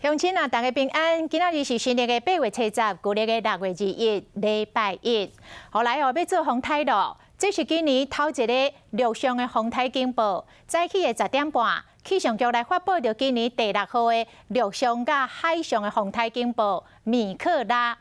乡亲啊，大家平安！今仔日是新历的8月初10，旧历的6月21，礼拜一。后来要做风台咯，这是今年头一个陆上的风台警报。早起的10点半，气象局来发布着今年第6号的陆上甲海上的风台警报米克拉。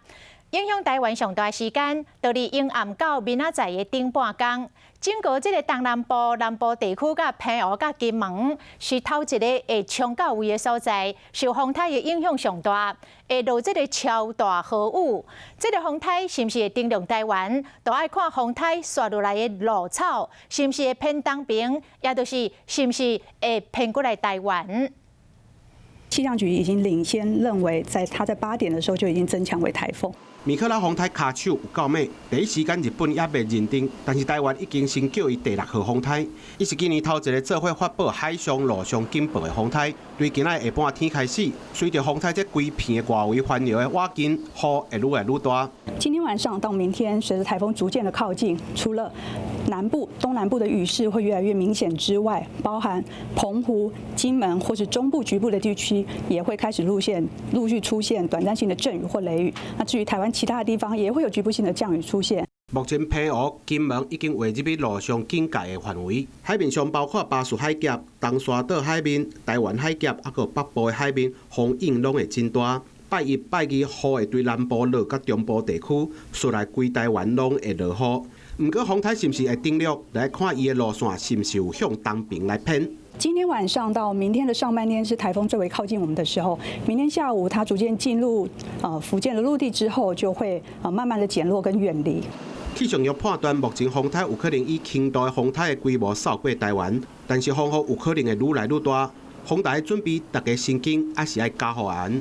影响台湾上大时间，就伫阴暗到明仔载的顶半天。整个这个东南部地区、甲澎湖、甲金门，是头一个会冲到位的所在，受风台的影响上大，会落这个超大豪雨。这个风台是毋是会登陆台湾，就要看风台刷落来的落草，是毋是会偏东边，也就是是毋是会偏过来台湾。 气象局已经领先认为，在8点的时候就已经增强为台风。米克拉风台卡手有够猛，第一时间日本也未认定，但是台湾已经先叫伊第6号风台。伊是今年头一个做伙发布海上、陆上警报的风台。对今仔下半天开始，随着风台这规片的外围环流的挖紧，雨会愈来愈大。今天晚上到明天，随着台风逐渐的靠近，除了南部、东南部的雨势会越来越明显之外，包含澎湖、金门或是中部局部的地区，也会开始陆续出现短暂性的阵雨或雷雨。那至于台湾其他的地方，也会有局部性的降雨出现。 目前澎湖、金门已经划入去陆上警戒的范围，海面上包括巴士海峡、东沙岛海面、台湾海峡，还有北部的海面，风影拢会真大。拜一、拜二，雨会对南部落甲中部地区，顺来规台湾拢会落雨。不过风台是不是会登陆，来看伊的路线是不是有向东边来偏。 今天晚上到明天的上半天是台风最为靠近我们的时候，明天下午它逐渐进入福建的陆地之后，就会慢慢的减弱跟远离。 气象局判断，目前风台有可能以轻度的风台的规模扫过台湾，但是风雨有可能会愈来愈大，风台准备大家神经还是要加护安。